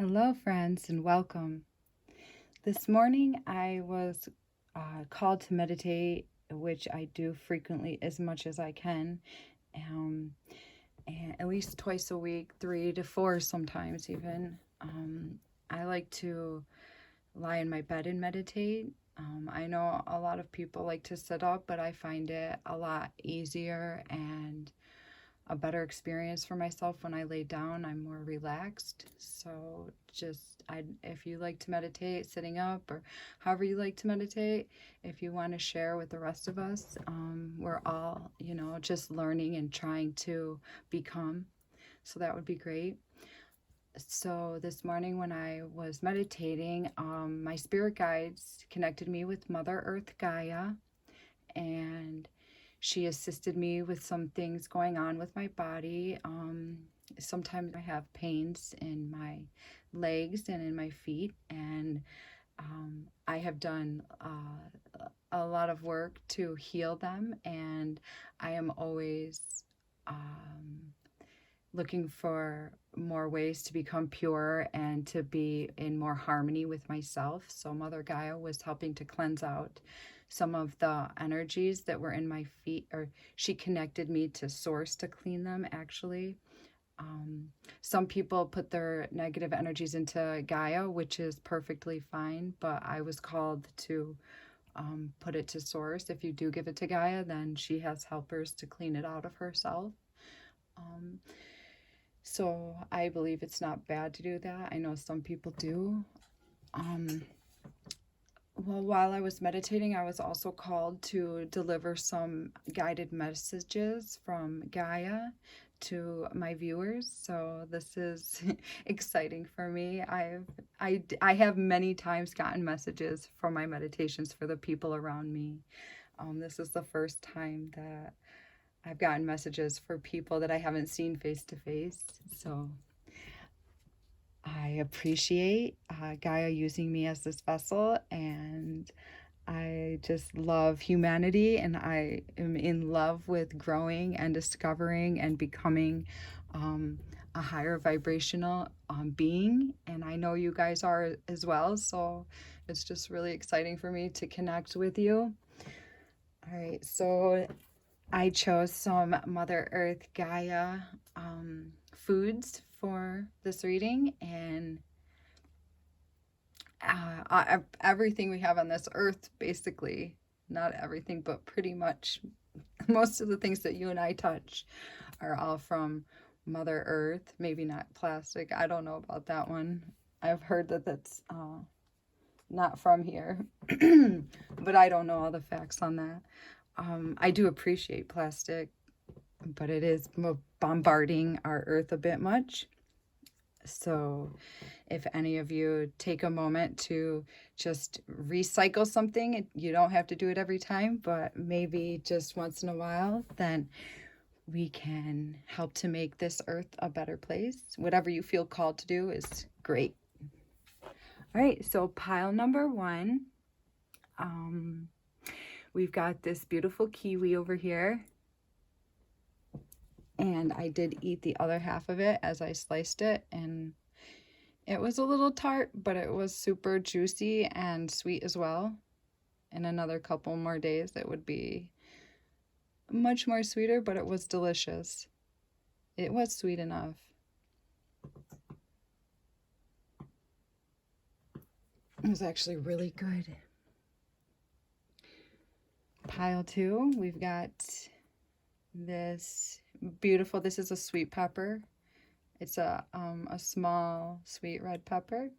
Hello, friends, and welcome. This morning I was called to meditate, which I do frequently as much as I can, um, and at least twice a week, 3 to 4 sometimes even. I like to lie in my bed and meditate. I know a lot of people like to sit up, but I find it a lot easier and a better experience for myself when I lay down. I'm more relaxed. So if you like to meditate sitting up or however you like to meditate, if you want to share with the rest of us, we're all, just learning and trying to become. So that would be great. So this morning when I was meditating, my spirit guides connected me with Mother Earth Gaia, and she assisted me with some things going on with my body. Sometimes I have pains in my legs and in my feet, and I have done a lot of work to heal them, and I am always looking for more ways to become pure and to be in more harmony with myself. So Mother Gaia was helping to cleanse out some of the energies that were in my feet, or she connected me to source to clean them actually. Some people put their negative energies into Gaia, which is perfectly fine, but I was called to put it to source. If you do give it to Gaia, then she has helpers to clean it out of herself. So I believe it's not bad to do that. I know some people do. Well, while I was meditating, I was also called to deliver some guided messages from Gaia to my viewers. So this is exciting for me. I have many times gotten messages from my meditations for the people around me. This is the first time that I've gotten messages for people that I haven't seen face to face. So I appreciate Gaia using me as this vessel, and I just love humanity, and I am in love with growing and discovering and becoming a higher vibrational being. And I know you guys are as well. So it's just really exciting for me to connect with you. All right. So I chose some Mother Earth Gaia foods for this reading, and everything we have on this earth, basically, not everything, but pretty much most of the things that you and I touch are all from Mother Earth. Maybe not plastic. I don't know about that one. I've heard that that's not from here, but I don't know all the facts on that. I do appreciate plastic, but it is bombarding our earth a bit much. So if any of you take a moment to just recycle something, you don't have to do it every time, but maybe just once in a while, then we can help to make this earth a better place. Whatever you feel called to do is great. All right, so pile number 1. We've got this beautiful kiwi over here. And I did eat the other half of it as I sliced it, and it was a little tart, but it was super juicy and sweet as well. In another couple more days, it would be much more sweeter, but it was delicious. It was sweet enough. It was actually really good. Pile 2, we've got this beautiful, this is a sweet pepper. It's a small sweet red pepper.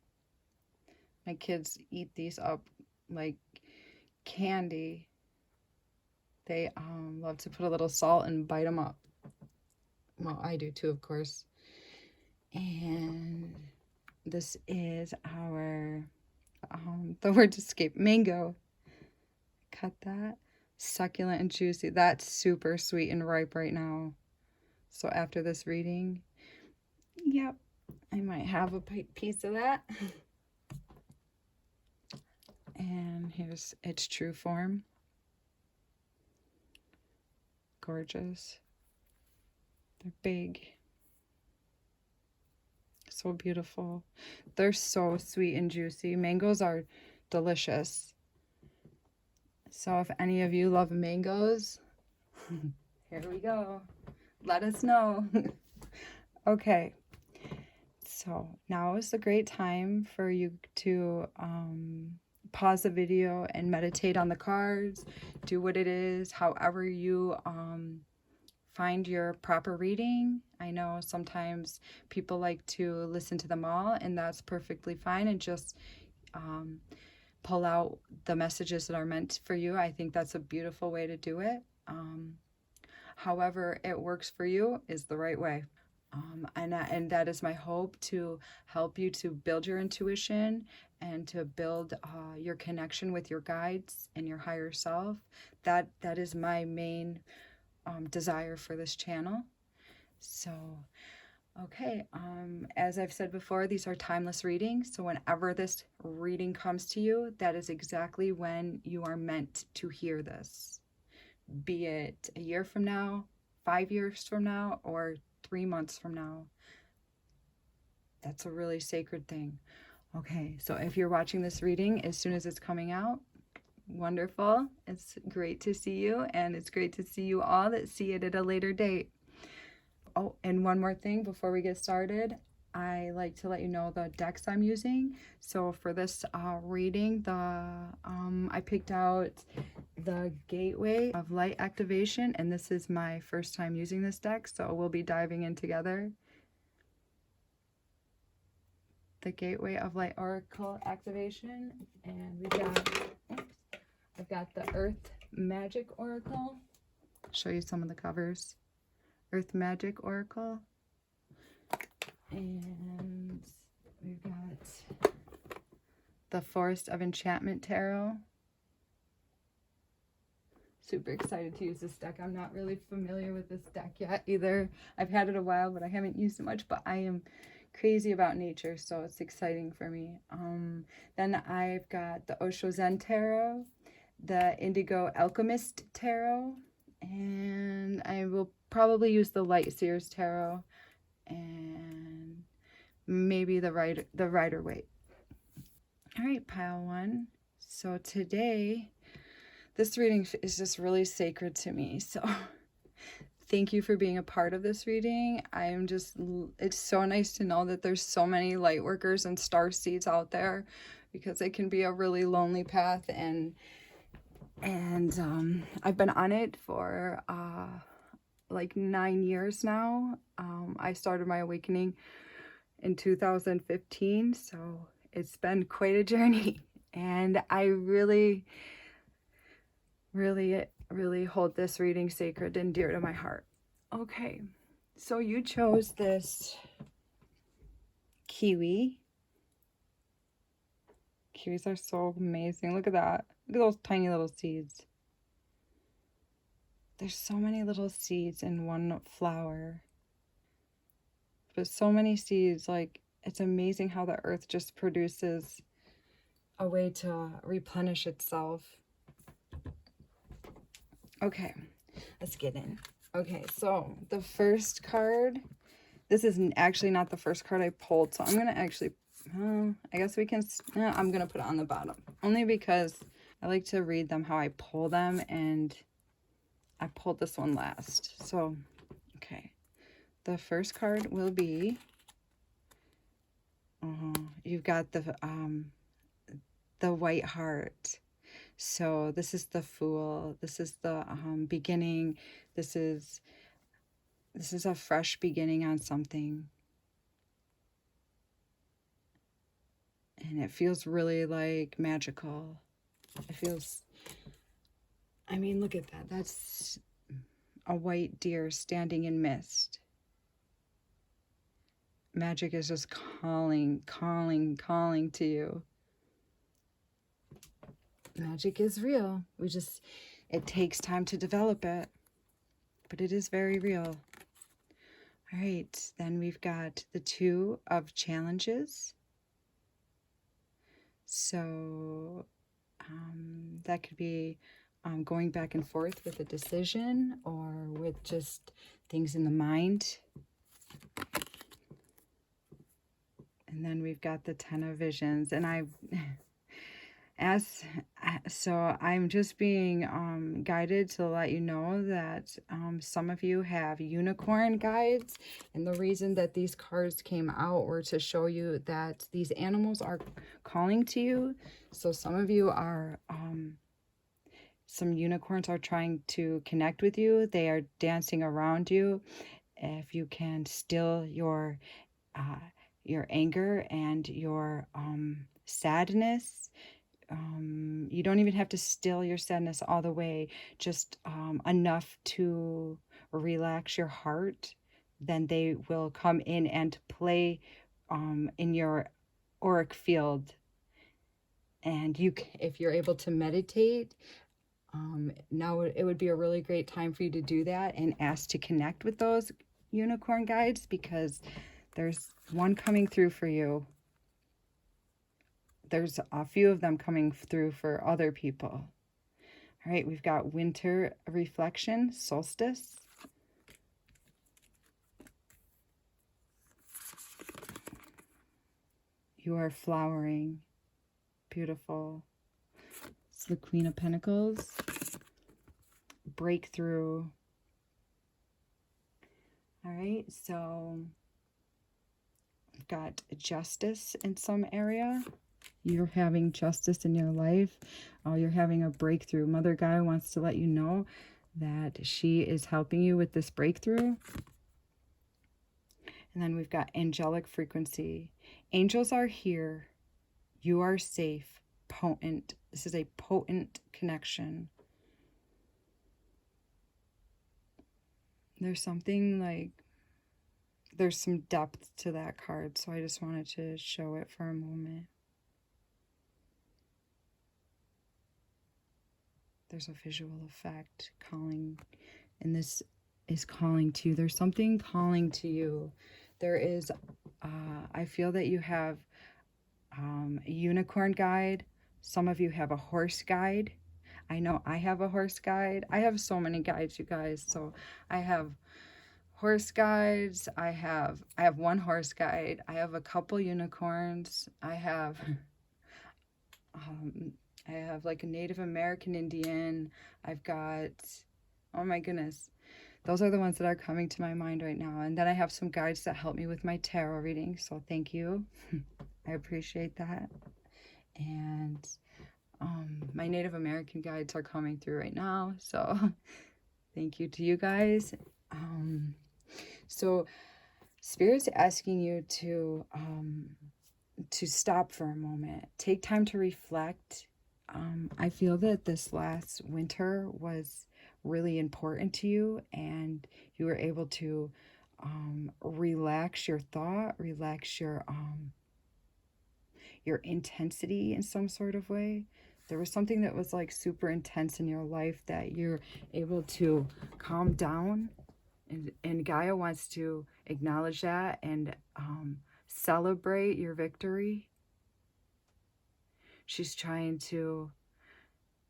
My kids eat these up like candy. They love to put a little salt and bite them up. Well, I do too, of course. And this is our, the word escaped, mango. Cut that. Succulent and juicy. That's super sweet and ripe right now. So after this reading, yep, I might have a piece of that. And here's its true form. Gorgeous. They're big. so beautiful. They're so sweet and juicy. Mangoes are delicious. So if any of you love mangoes, here we go. Let us know. Okay. So now is a great time for you to pause the video and meditate on the cards. Do what it is, however you find your proper reading. I know sometimes people like to listen to them all, and that's perfectly fine, and just pull out the messages that are meant for you. I think that's a beautiful way to do it. However it works for you is the right way. And that is my hope, to help you to build your intuition and to build your connection with your guides and your higher self. That is my main desire for this channel. So, okay, as I've said before, these are timeless readings. So whenever this reading comes to you, that is exactly when you are meant to hear this. Be it a year from now, 5 years from now, or 3 months from now. That's a really sacred thing. Okay, so if you're watching this reading as soon as it's coming out, wonderful. It's great to see you, and it's great to see you all that see it at a later date. Oh, and one more thing before we get started, I like to let you know the decks I'm using. So for this reading, I picked out the Gateway of Light Activation, and this is my first time using this deck, so we'll be diving in together. The Gateway of Light Oracle Activation, and I've got the Earth Magic Oracle. I'll show you some of the covers. Earth Magic Oracle, and we've got the Forest of Enchantment Tarot. Super excited to use this deck. I'm not really familiar with this deck yet either. I've had it a while, but I haven't used it much, but I am crazy about nature, so it's exciting for me. Then I've got the Osho Zen Tarot, the Indigo Alchemist Tarot, and I will probably use the Light Seers Tarot, and maybe the Rider-Waite. All right, pile one. So today, this reading is just really sacred to me. So thank you for being a part of this reading. It's so nice to know that there's so many light workers and star seeds out there, because it can be a really lonely path, and I've been on it for like 9 years now. I started my awakening in 2015, so it's been quite a journey, and I really hold this reading sacred and dear to my heart. Okay, so you chose this kiwi. Kiwis are so amazing. Look at that. Look at those tiny little seeds. There's so many little seeds in one flower, but so many seeds. Like, it's amazing how the earth just produces a way to replenish itself. Okay, let's get in. Okay, so the first card, this is actually not the first card I pulled, so I'm gonna actually, I guess we can, I'm gonna put it on the bottom, only because I like to read them how I pull them, and I pulled this one last. So, okay, the first card will be, you've got the White Heart. So this is the Fool. This is the beginning. This is a fresh beginning on something. And it feels really like magical. It feels, I mean, look at that. That's a white deer standing in mist. Magic is just calling to you. Magic is real. It takes time to develop it, but it is very real. All right, then we've got the Two of Challenges. So that could be going back and forth with a decision, or with just things in the mind. And then we've got the 10 of Visions. And so I'm just being guided to let you know that some of you have unicorn guides, and the reason that these cards came out were to show you that these animals are calling to you. So some of you are some unicorns are trying to connect with you. They are dancing around you. If you can still your anger and your sadness. You don't even have to still your sadness all the way, just enough to relax your heart. Then they will come in and play in your auric field. And if you're able to meditate, now it would be a really great time for you to do that and ask to connect with those unicorn guides, because there's one coming through for you. There's a few of them coming through for other people. All right, we've got winter reflection, solstice. You are flowering. Beautiful. It's the Queen of Pentacles. Breakthrough. All right, so we've got justice in some area. You're having justice in your life. You're having a breakthrough. Mother Gaia wants to let you know that she is helping you with this breakthrough. And then we've got angelic frequency. Angels are here. You are safe. Potent. This is a potent connection. There's something like, there's some depth to that card, so I just wanted to show it for a moment. There's a visual effect calling, and this is calling to you. There's something calling to you. There is, I feel that you have a unicorn guide. Some of you have a horse guide. I know I have a horse guide. I have so many guides, you guys. So I have horse guides. I have one horse guide. I have a couple unicorns. I have like a Native American Indian. I've got, oh my goodness. Those are the ones that are coming to my mind right now. And then I have some guides that help me with my tarot reading. So thank you. I appreciate that. And my Native American guides are coming through right now. So thank you to you guys. So Spirit's asking you to stop for a moment. Take time to reflect. I feel that this last winter was really important to you, and you were able to relax your thought, relax your intensity in some sort of way. There was something that was like super intense in your life that you're able to calm down, and Gaia wants to acknowledge that and celebrate your victory. She's trying to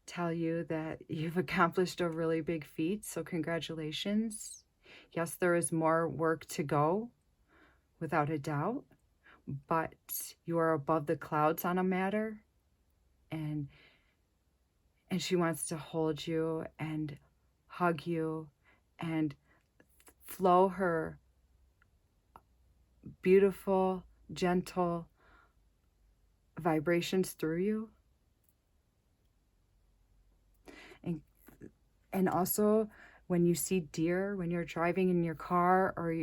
tell you that you've accomplished a really big feat, so congratulations. Yes, there is more work to go, without a doubt, but you are above the clouds on a matter, and she wants to hold you and hug you and flow her beautiful, gentle vibrations through you. And also, when you see deer, when you're driving in your car or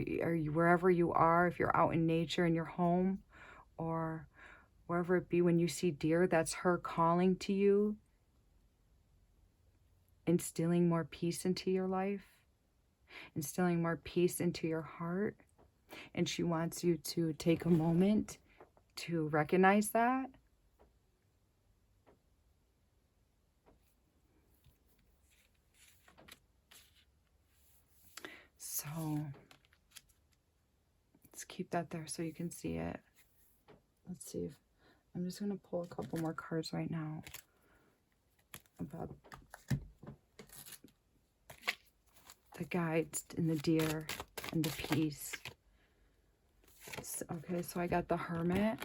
wherever you are, if you're out in nature in your home or wherever it be, when you see deer, that's her calling to you, instilling more peace into your life, instilling more peace into your heart. And she wants you to take a moment to recognize that. So let's keep that there so you can see it. Let's see if I'm just going to pull a couple more cards right now about the guides and the deer and the peace. Okay, so I got the Hermit.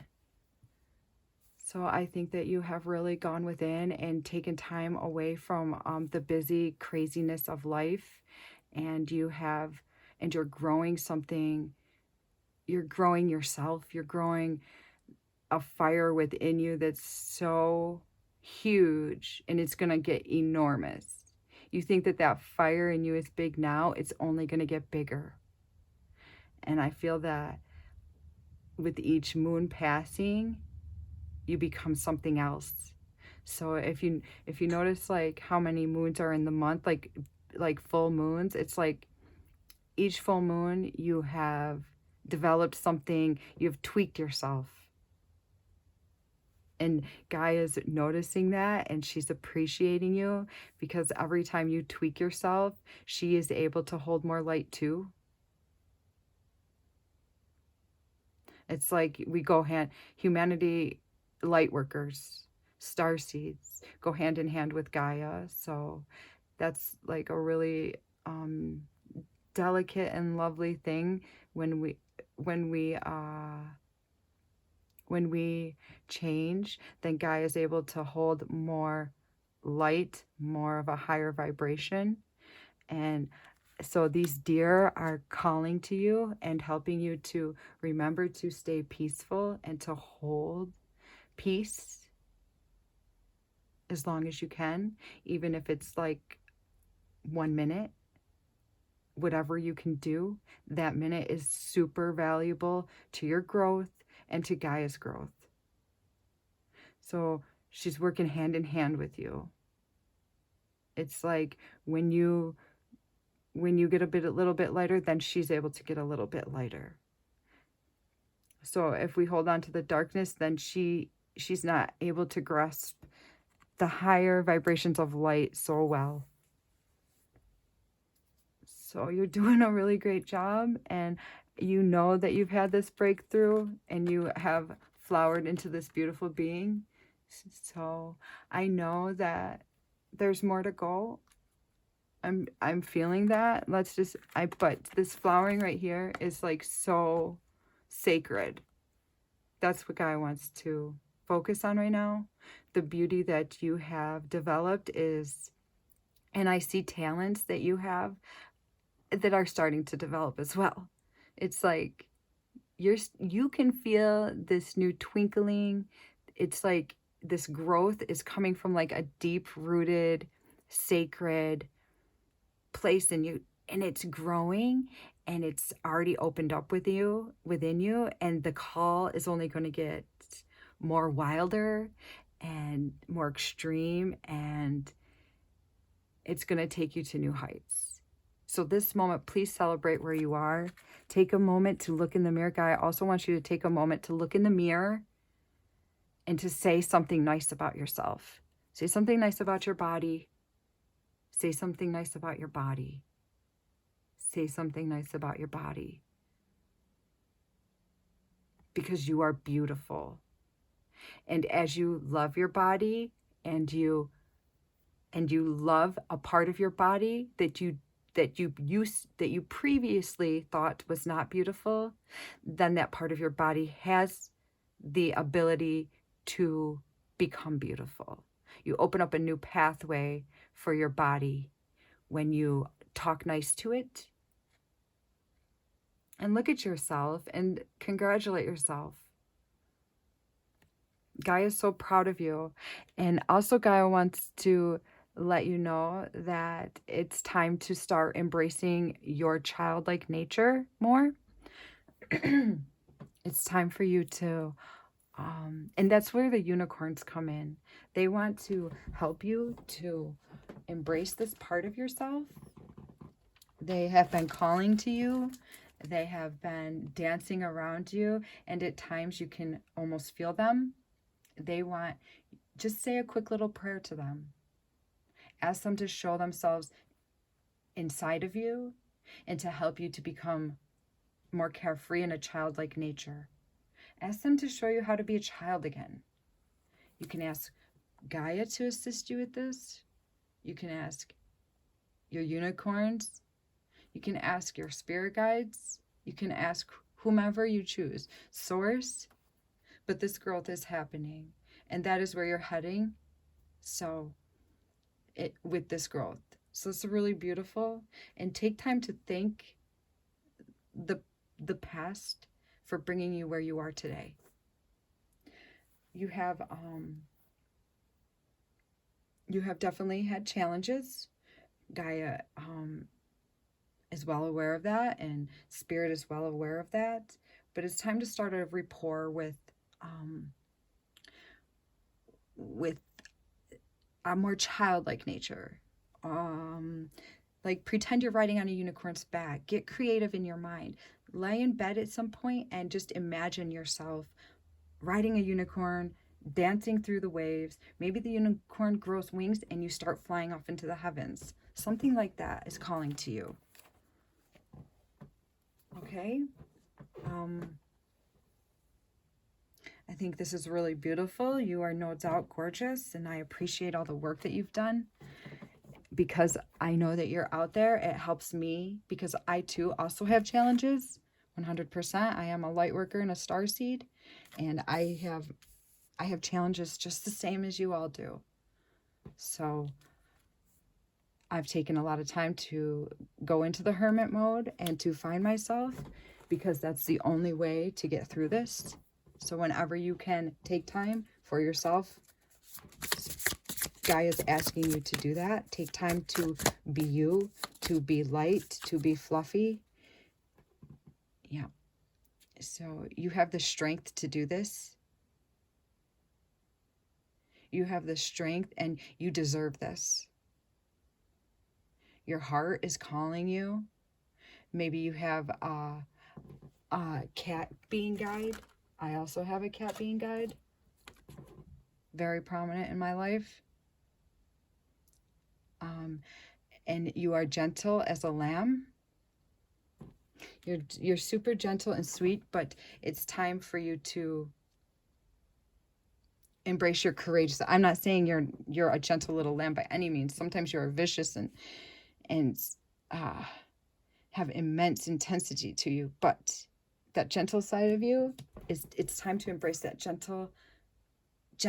So I think that you have really gone within and taken time away from the busy craziness of life, and you're growing something. You're growing yourself. You're growing a fire within you that's so huge, and it's going to get enormous. You think that that fire in you is big now, it's only going to get bigger. And I feel that with each moon passing, you become something else. So if you notice like how many moons are in the month, like full moons, it's like each full moon you have developed something, you've tweaked yourself. And Gaia's noticing that, and she's appreciating you, because every time you tweak yourself, she is able to hold more light too. It's like we go humanity, light workers, star seeds go hand in hand with Gaia. So that's like a really delicate and lovely thing when we when we uh when we change, then Gaia is able to hold more light, more of a higher vibration. And so these deer are calling to you and helping you to remember to stay peaceful and to hold peace as long as you can, even if it's like 1 minute. Whatever you can do, that minute is super valuable to your growth and to Gaia's growth. So she's working hand in hand with you. It's like when you get a little bit lighter, then she's able to get a little bit lighter. So if we hold on to the darkness, then she's not able to grasp the higher vibrations of light so well. So you're doing a really great job, and you know that you've had this breakthrough and you have flowered into this beautiful being. So I know that there's more to go. I'm feeling that. But this flowering right here is like so sacred. That's what Guy wants to focus on right now. The beauty that you have developed is, and I see talents that you have that are starting to develop as well. It's like you can feel this new twinkling. It's like this growth is coming from like a deep rooted sacred place in you, and it's growing, and it's already opened up within you, and the call is only going to get more wilder and more extreme, and it's going to take you to new heights. So this moment, please celebrate where you are. Take a moment to look in the mirror. Guy, I also want you to take a moment to look in the mirror and to say something nice about yourself. Say something nice about your body. Say something nice about your body. Say something nice about your body. Because you are beautiful. And as you love your body and you love a part of your body that you previously thought was not beautiful, then that part of your body has the ability to become beautiful. You open up a new pathway for your body when you talk nice to it and look at yourself and congratulate yourself. Gaia is so proud of you. And also Gaia wants to let you know that it's time to start embracing your childlike nature more. It's time for you to, and that's where the unicorns come in. They want to help you to embrace this part of yourself. They have been calling to you. They have been dancing around you, and at times you can almost feel them. Just say a quick little prayer to them. Ask them to show themselves inside of you and to help you to become more carefree in a childlike nature. Ask them to show you how to be a child again. You can ask Gaia to assist you with this. You can ask your unicorns. You can ask your spirit guides. You can ask whomever you choose, source, but this growth is happening, and that is where you're heading. So with this growth, so it's really beautiful. And take time to thank the past for bringing you where you are today. You have definitely had challenges. Gaia is well aware of that, and Spirit is well aware of that. But it's time to start a rapport with a more childlike nature. Like pretend you're riding on a unicorn's back. Get creative in your mind. Lay in bed at some point and just imagine yourself riding a unicorn, dancing through the waves. Maybe the unicorn grows wings and you start flying off into the heavens. Something like that is calling to you. Okay? I think this is really beautiful. You are no doubt gorgeous, and I appreciate all the work that you've done. Because I know that you're out there, it helps me, because I too also have challenges. 100%. I am a light worker and a starseed, and I have challenges just the same as you all do. So I've taken a lot of time to go into the hermit mode and to find myself, because that's the only way to get through this. So whenever you can take time for yourself, Gaia is asking you to do that. Take time to be you, to be light, to be fluffy. Yeah. So you have the strength to do this. You have the strength, and you deserve this. Your heart is calling you. Maybe you have a cat being guide. I also have a cat being guide. Very prominent in my life. And you are gentle as a lamb. You're super gentle and sweet, but it's time for you to embrace your courage. I'm not saying you're a gentle little lamb by any means. Sometimes you're vicious and have immense intensity to you, but that gentle side of you it's time to embrace that gentle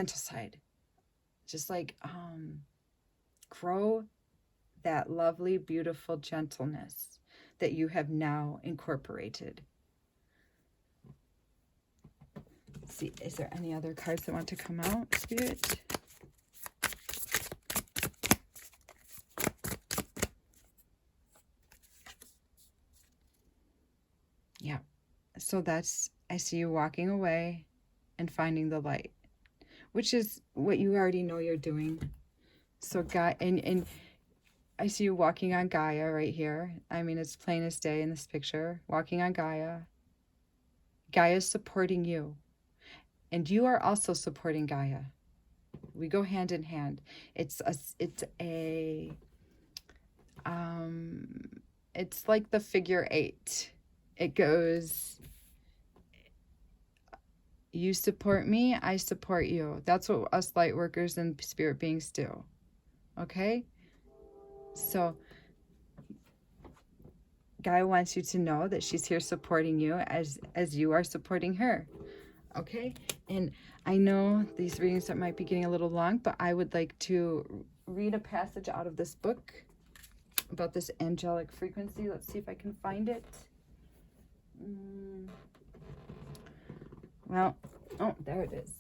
side. Just like grow that lovely, beautiful gentleness that you have now incorporated. Let's see, is there any other cards that want to come out, Spirit? Yeah. So I see you walking away and finding the light, which is what you already know you're doing. So God, and I see you walking on Gaia right here. I mean, it's plain as day in this picture, walking on Gaia. Gaia is supporting you, and you are also supporting Gaia. We go hand in hand. It's like the figure 8. It goes, you support me, I support you. That's what us light workers and spirit beings do. Okay? So Gaia wants you to know that she's here supporting you as you are supporting her. Okay? And I know these readings that might be getting a little long, but I would like to read a passage out of this book about this angelic frequency. Let's see if I can find it. Well, oh, there it is.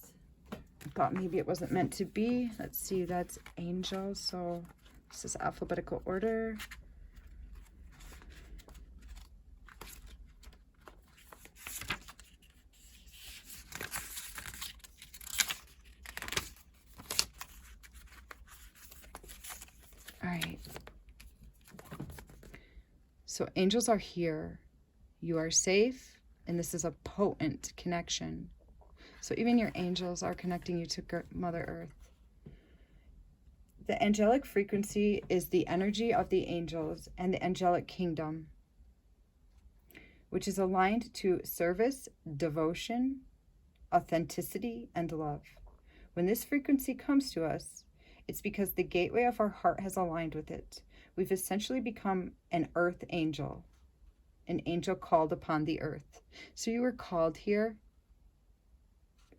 I thought maybe it wasn't meant to be. Let's see, that's angel. So this is alphabetical order. All right. So angels are here. You are safe, and this is a potent connection. So even your angels are connecting you to Mother Earth. The angelic frequency is the energy of the angels and the angelic kingdom, which is aligned to service, devotion, authenticity, and love. When this frequency comes to us, it's because the gateway of our heart has aligned with it. We've essentially become an earth angel. an angel called upon the earth. So you were called here.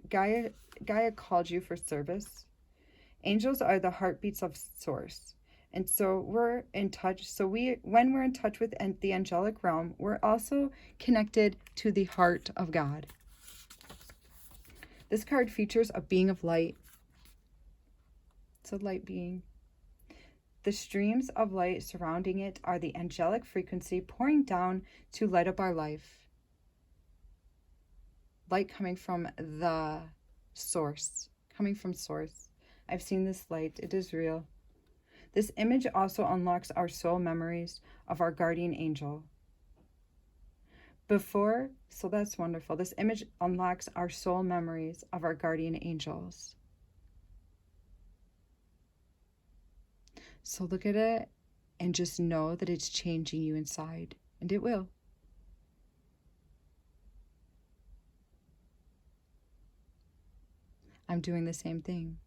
Gaia called you for service. Angels are the heartbeats of Source. And so we're in touch. So when we're in touch with the angelic realm, we're also connected to the heart of God. This card features a being of light. It's a light being. The streams of light surrounding it are the angelic frequency pouring down to light up our life. Light coming from the source, coming from Source. I've seen this light. It is real. This image also unlocks our soul memories of our guardian angel. So that's wonderful. This image unlocks our soul memories of our guardian angels. So look at it and just know that it's changing you inside, and it will. I'm doing the same thing.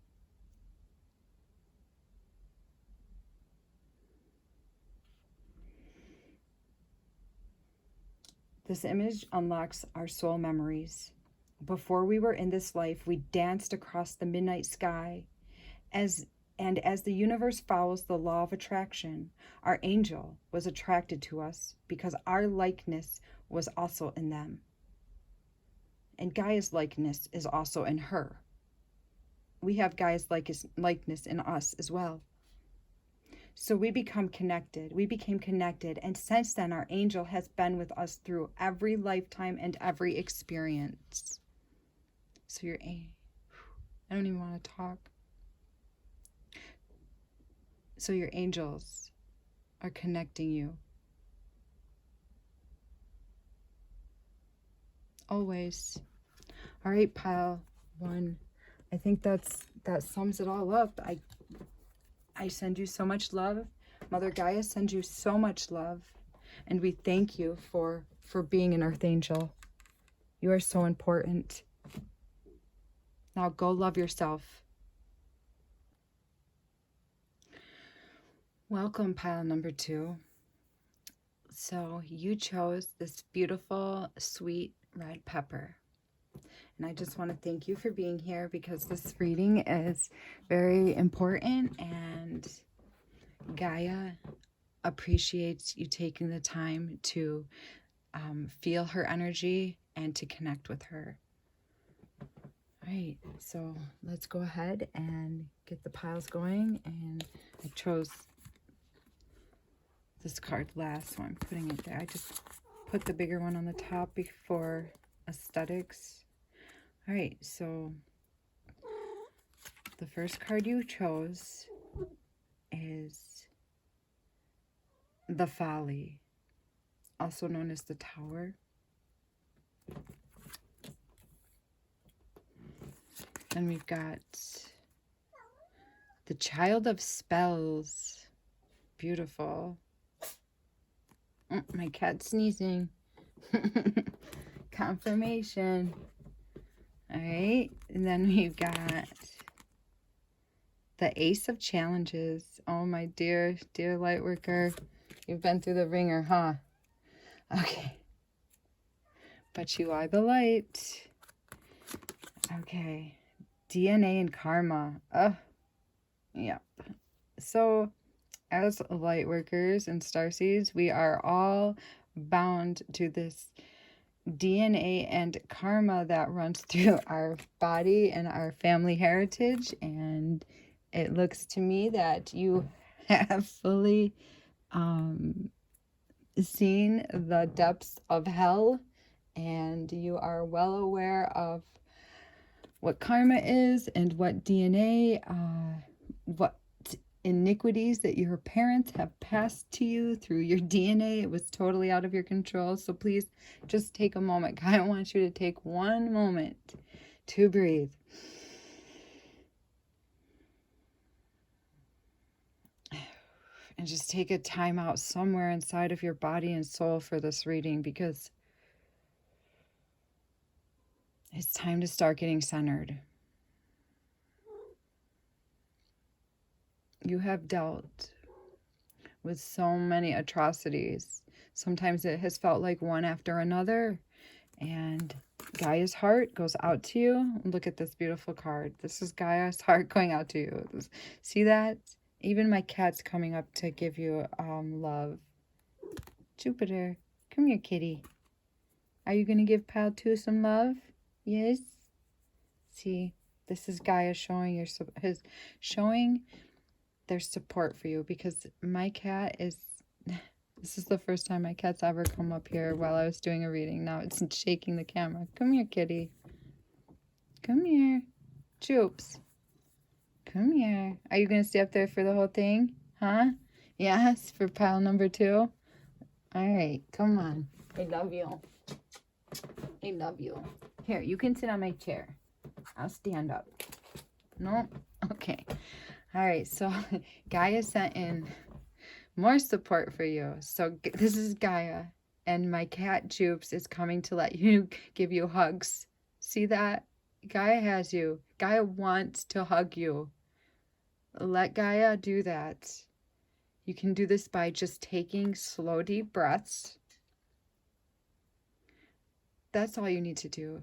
This image unlocks our soul memories. Before we were in this life, we danced across the midnight sky. As the universe follows the law of attraction, our angel was attracted to us because our likeness was also in them. And Gaia's likeness is also in her. We have Gaia's likeness in us as well. So we became connected, and since then our angel has been with us through every lifetime and every experience. So I don't even want to talk. So your angels are connecting you. Always. All right, pile 1. I think that sums it all up. I send you so much love. Mother Gaia sends you so much love. And we thank you for being an earth angel. You are so important. Now go love yourself. Welcome, pile number 2. So you chose this beautiful, sweet red pepper. And I just want to thank you for being here because this reading is very important, and Gaia appreciates you taking the time to feel her energy and to connect with her. All right, so let's go ahead and get the piles going. And I chose this card last, so I'm putting it there. I just put the bigger one on the top before aesthetics. All right, so the first card you chose is the Folly, also known as the Tower. Then we've got the Child of Spells. Beautiful. Oh, my cat's sneezing. Confirmation. All right, and then we've got the Ace of Challenges. Oh, my dear light worker. You've been through the ringer, huh? Okay. But you are the light. Okay. DNA and karma. Yep. So, as light workers and starseeds, we are all bound to this DNA and karma that runs through our body and our family heritage, and it looks to me that you have fully seen the depths of hell, and you are well aware of what karma is and what DNA, what iniquities that your parents have passed to you through your DNA. It was totally out of your control. So please just take a moment. I want you to take one moment to breathe. And just take a time out somewhere inside of your body and soul for this reading, because it's time to start getting centered. You have dealt with so many atrocities, Sometimes it has felt like one after another. And Gaia's heart goes out to you. Look at this beautiful card. This is Gaia's heart going out to you. See that? Even my cat's coming up to give you love. Jupiter, come here, kitty. Are you going to give Pal 2 some love? Yes? See, this is Gaia showing showing their support for you, because my cat is this is the first time my cat's ever come up here while I was doing a reading. Now it's shaking the camera. Come here, kitty. Come here. Jupes. Come here. Are you going to stay up there for the whole thing? Huh? Yes, for pile number 2? All right, come on. I love you. I love you. Here, you can sit on my chair. I'll stand up. No? Okay. All right, so Gaia sent in more support for you. So this is Gaia, and my cat Jupes is coming to let you give you hugs. See that? Gaia has you. Gaia wants to hug you. Let Gaia do that. You can do this by just taking slow, deep breaths. That's all you need to do.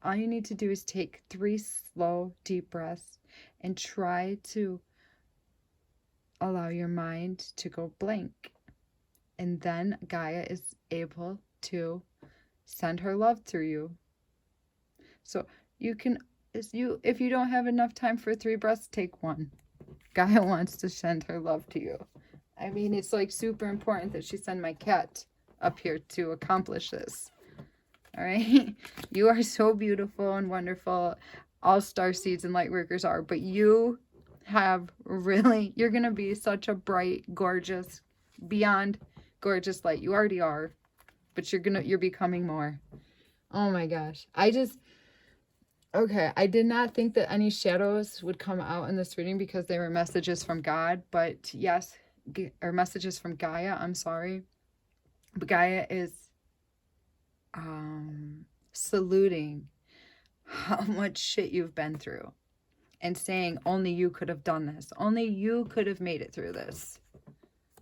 All you need to do is take 3 slow, deep breaths and try to allow your mind to go blank. And then Gaia is able to send her love through you. So you can, if you don't have enough time for 3 breaths, take 1. Gaia wants to send her love to you. I mean, it's like super important that she send my cat up here to accomplish this. All right? You are so beautiful and wonderful. All star seeds and light workers are, but you have really, you're going to be such a bright, gorgeous, beyond gorgeous light. You already are, but you're becoming more. Oh my gosh. Okay, I did not think that any shadows would come out in this reading because they were messages from God, but yes, or messages from Gaia, I'm sorry. But Gaia is saluting how much shit you've been through and saying only you could have done this. Only you could have made it through this.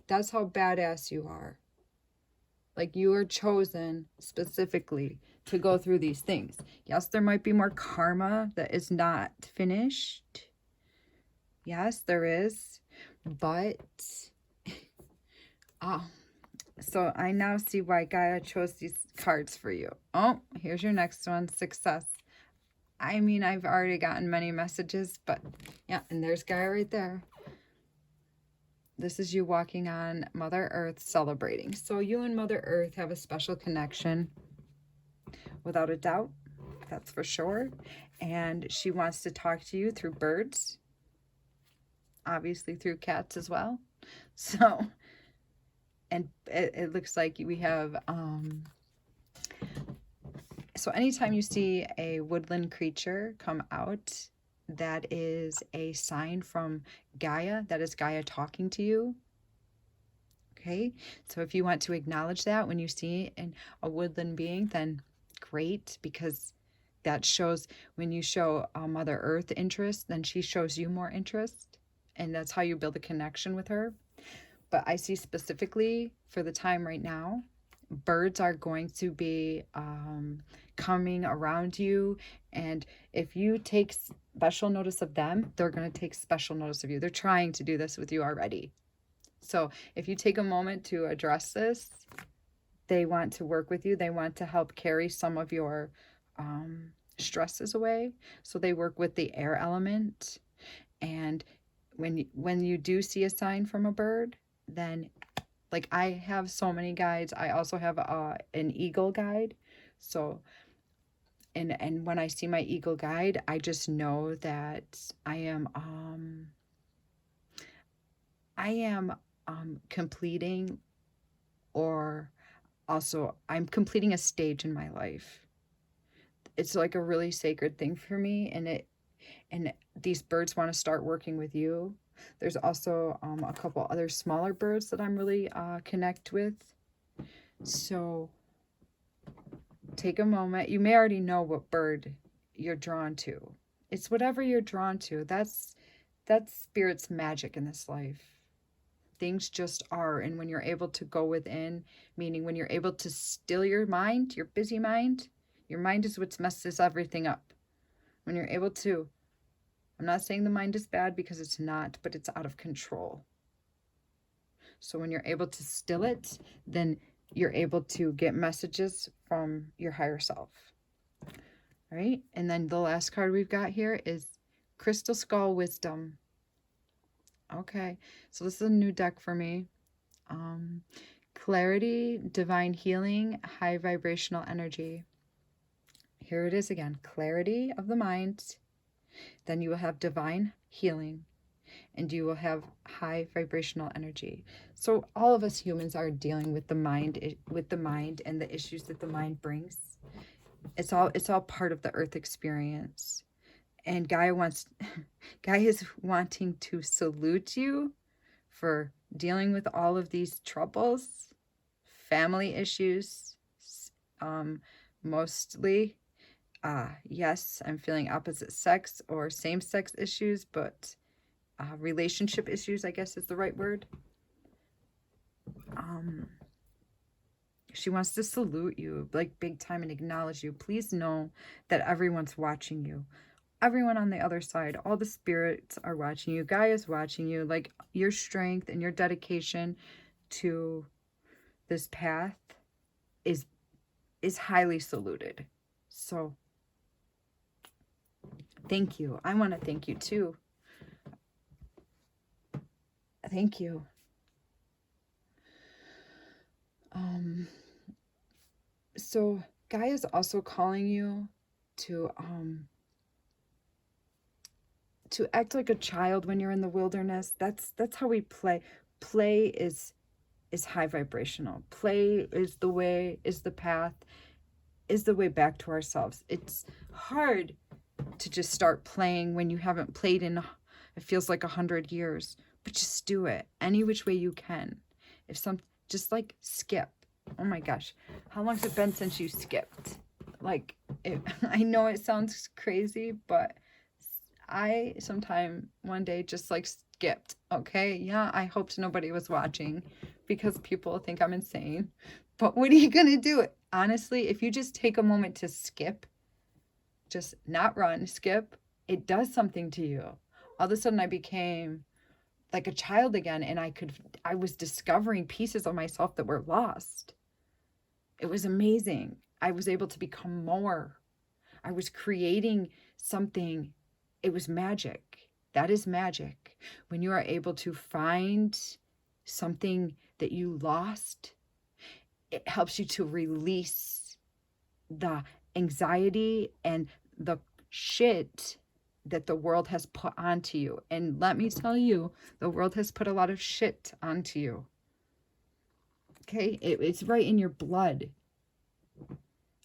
That's how badass you are. Like, you are chosen specifically to go through these things. Yes, there might be more karma that is not finished. Yes, there is. But, so I now see why Gaia chose these cards for you. Oh, here's your next one, success. I mean, I've already gotten many messages, but yeah, and there's Gaia right there. This is you walking on Mother Earth, celebrating. So you and Mother Earth have a special connection, without a doubt. That's for sure. And she wants to talk to you through birds, obviously through cats as well. So, and it looks like we have, so anytime you see a woodland creature come out, that is a sign from Gaia. That is Gaia talking to you. Okay, so if you want to acknowledge that when you see a woodland being, then great, because that shows, when you show Mother Earth interest, then she shows you more interest, and that's how you build a connection with her. But I see specifically for the time right now, birds are going to be coming around you, and if you take special notice of them, they're going to take special notice of you. They're trying to do this with you already. So if you take a moment to address this, they want to work with you. They want to help carry some of your stresses away. So they work with the air element. And when you do see a sign from a bird, then, like, I have so many guides. I also have an eagle guide. So, and when I see my eagle guide, I just know that I am completing, or also I'm completing a stage in my life. It's like a really sacred thing for me, and these birds want to start working with you. There's also a couple other smaller birds that I'm really connect with. So take a moment. You may already know what bird you're drawn to. It's whatever you're drawn to. That's spirit's magic in this life. Things just are. And when you're able to go within, meaning when you're able to still your mind, your busy mind, your mind is what messes everything up. When you're able to, I'm not saying the mind is bad because it's not, but it's out of control. So when you're able to still it, then you're able to get messages from your higher self. All right? And then the last card we've got here is Crystal Skull Wisdom. Okay, so this is a new deck for me. Clarity, divine healing, high vibrational energy. Here it is again. Clarity of the mind. Then you will have divine healing. And you will have high vibrational energy. So all of us humans are dealing with the mind and the issues that the mind brings. It's all part of the earth experience. And Gaia is wanting to salute you for dealing with all of these troubles, family issues, mostly. Yes, I'm feeling opposite sex or same-sex issues, but relationship issues, I guess is the right word. She wants to salute you, like big time, and acknowledge you. Please know that everyone's watching you. Everyone on the other side, all the spirits are watching you. Gaia's watching you. Like, your strength and your dedication to this path is highly saluted. So thank you. I want to thank you too. Thank you. So Gaia is also calling you to act like a child when you're in the wilderness. That's how we play. Play is high vibrational. Play is the path, is the way back to ourselves. It's hard to just start playing when you haven't played in, it feels like 100 years, but just do it any which way you can. Just like skip. Oh my gosh, how long has it been since you skipped? Like, I know it sounds crazy, but I sometime one day just like skipped. Okay, yeah, I hoped nobody was watching because people think I'm insane, but what are you gonna do? Honestly, if you just take a moment to skip, just not run, skip, it does something to you. All of a sudden I became like a child again, and I was discovering pieces of myself that were lost. It was amazing. I was able to become more. I was creating something. It was magic. That is magic. When you are able to find something that you lost, it helps you to release the anxiety and the shit that the world has put onto you. And let me tell you, the world has put a lot of shit onto you. Okay, it's right in your blood.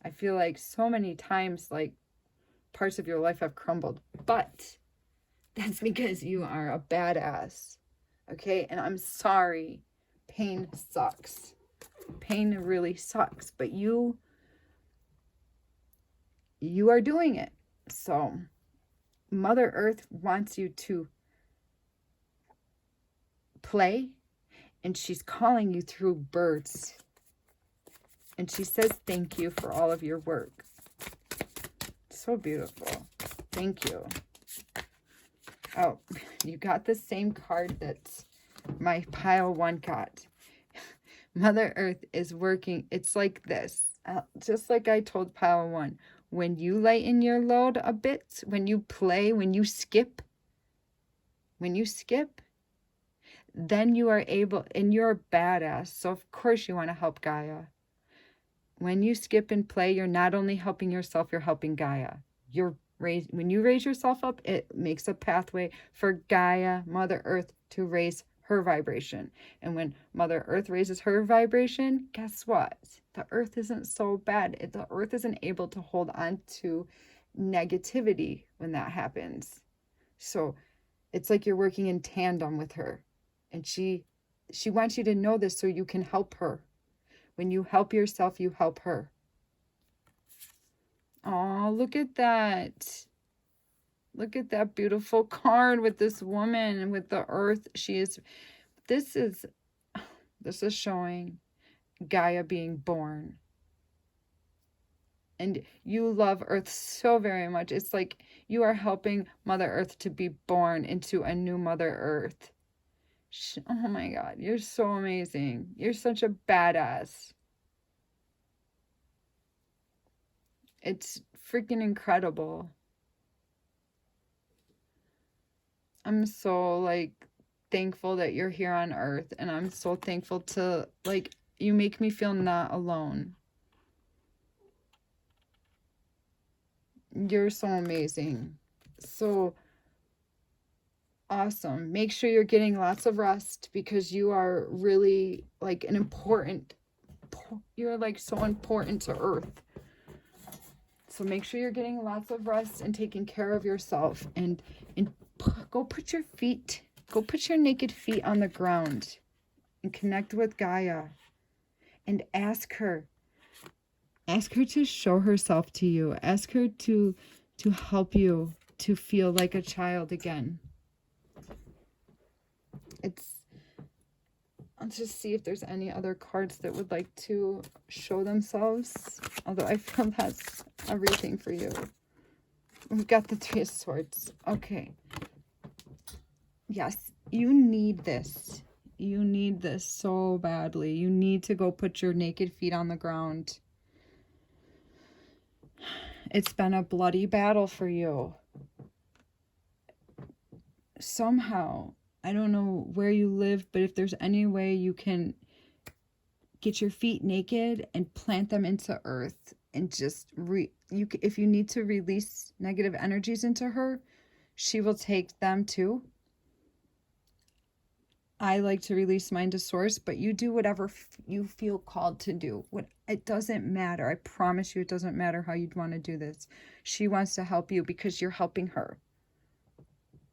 I feel like so many times, like, parts of your life have crumbled, but that's because you are a badass. Okay, and I'm sorry. Pain sucks. Pain really sucks, but you are doing it. So Mother Earth wants you to play, and she's calling you through birds. And she says thank you for all of your work. So beautiful. Thank you. Oh, you got the same card that my pile 1 got. Mother Earth is working. It's like this. Just like I told pile 1. When you lighten your load a bit, when you play, when you skip, then you are able, and you're a badass. So of course you want to help Gaia. When you skip and play, you're not only helping yourself, you're helping Gaia. When you raise yourself up, it makes a pathway for Gaia, Mother Earth, to raise her vibration. And when Mother Earth raises her vibration, guess what? The Earth isn't so bad. The Earth isn't able to hold on to negativity when that happens. So it's like you're working in tandem with her. And she wants you to know this so you can help her. When you help yourself, you help her. Oh, look at that. Look at that beautiful card with this woman and with the earth. this is showing Gaia being born. And you love Earth so very much. It's like you are helping Mother Earth to be born into a new Mother Earth. Oh my God, you're so amazing. You're such a badass. It's freaking incredible. I'm so like thankful that you're here on Earth, and I'm so thankful to like you make me feel not alone. You're so amazing. So awesome. Make sure you're getting lots of rest because you are really like you're like so important to Earth. So make sure you're getting lots of rest and taking care of yourself, and go put your naked feet on the ground and connect with Gaia and ask her to show herself to you. Ask her to help you to feel like a child again. I'll just see if there's any other cards that would like to show themselves. Although I feel that's everything for you. We've got the Three of Swords. Okay. Yes, you need this. You need this so badly. You need to go put your naked feet on the ground. It's been a bloody battle for you. Somehow, I don't know where you live, but if there's any way you can get your feet naked and plant them into Earth and just if you need to release negative energies into her, she will take them too. I like to release mine to Source, but you do whatever you feel called to do. It doesn't matter. I promise you, it doesn't matter how you'd want to do this. She wants to help you because you're helping her.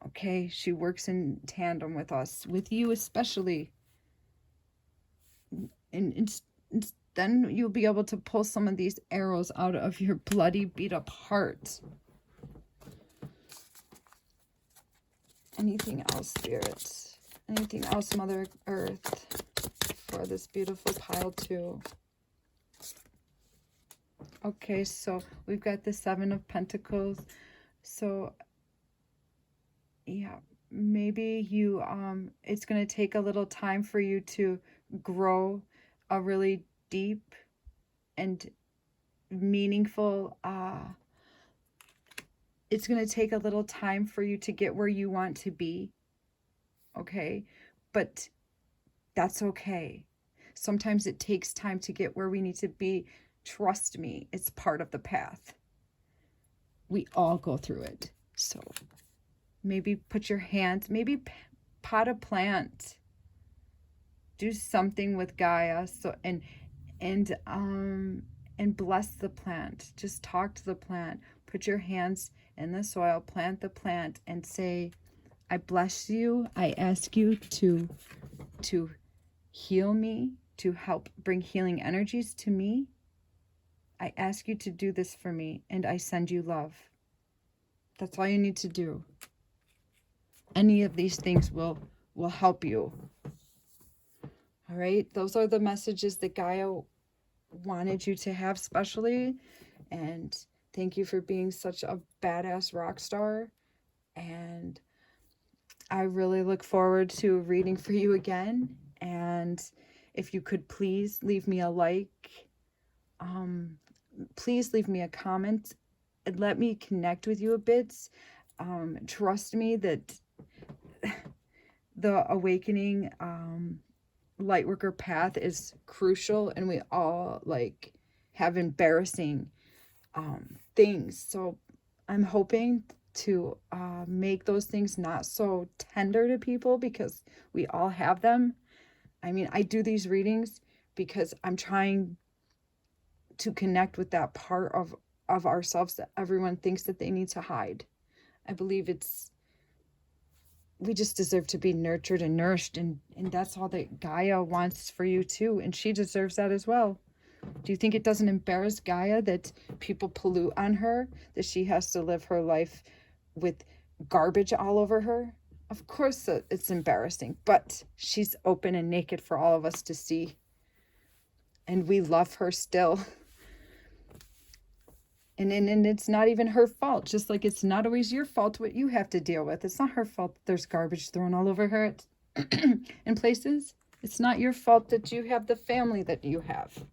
Okay, she works in tandem with us, with you especially. And then you'll be able to pull some of these arrows out of your bloody, beat up heart. Anything else, Spirit? Anything else, Mother Earth, for this beautiful pile too? Okay, so we've got the Seven of Pentacles. So yeah, maybe you it's going to take a little time for you to grow a really deep and meaningful it's going to take a little time for you to get where you want to be. Okay, but that's okay. Sometimes it takes time to get where we need to be. Trust me, it's part of the path. We all go through it. So maybe put your hands, maybe pot a plant. Do something with Gaia. So and bless the plant. Just talk to the plant. Put your hands in the soil, plant the plant, and say, I bless you. I ask you to heal me, to help bring healing energies to me. I ask you to do this for me, and I send you love. That's all you need to do. Any of these things will help you. All right, those are the messages that Gaia wanted you to have specially. And thank you for being such a badass rock star. And I really look forward to reading for you again. And if you could please leave me a like, please leave me a comment and let me connect with you a bit. Trust me that the awakening lightworker path is crucial, and we all like have embarrassing things. So I'm hoping to make those things not so tender to people, because we all have them. I mean, I do these readings because I'm trying to connect with that part of ourselves that everyone thinks that they need to hide. I believe we just deserve to be nurtured and nourished, and that's all that Gaia wants for you too, and she deserves that as well. Do you think it doesn't embarrass Gaia that people pollute on her, that she has to live her life with garbage all over her? Of course it's embarrassing, but she's open and naked for all of us to see. And we love her still. And it's not even her fault, just like it's not always your fault what you have to deal with. It's not her fault that there's garbage thrown all over her in places. It's not your fault that you have the family that you have.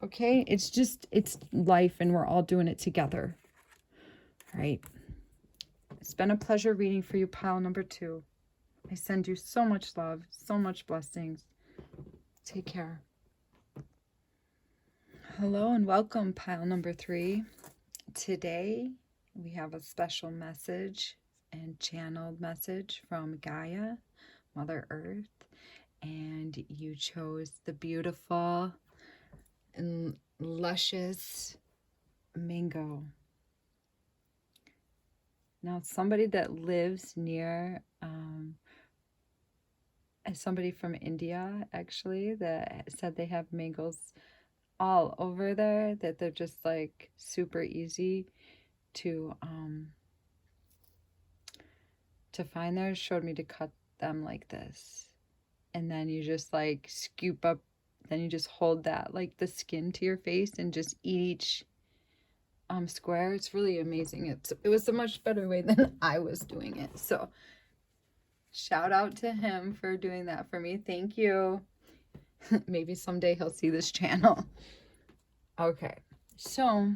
Okay? It's life, and we're all doing it together. All right. It's been a pleasure reading for you, pile number 2. I send you so much love, so much blessings. Take care. Hello and welcome, pile number 3. Today, we have a special message and channeled message from Gaia, Mother Earth, and you chose the beautiful and luscious mango. Now, somebody that lives near, somebody from India, actually, that said they have mangoes all over there, that they're just like super easy to find there, showed me to cut them like this, and then you just like scoop up, then you just hold that like the skin to your face and just eat each square. It's really amazing. It was a much better way than I was doing it. So shout out to him for doing that for me. Thank you. Maybe someday he'll see this channel. Okay, so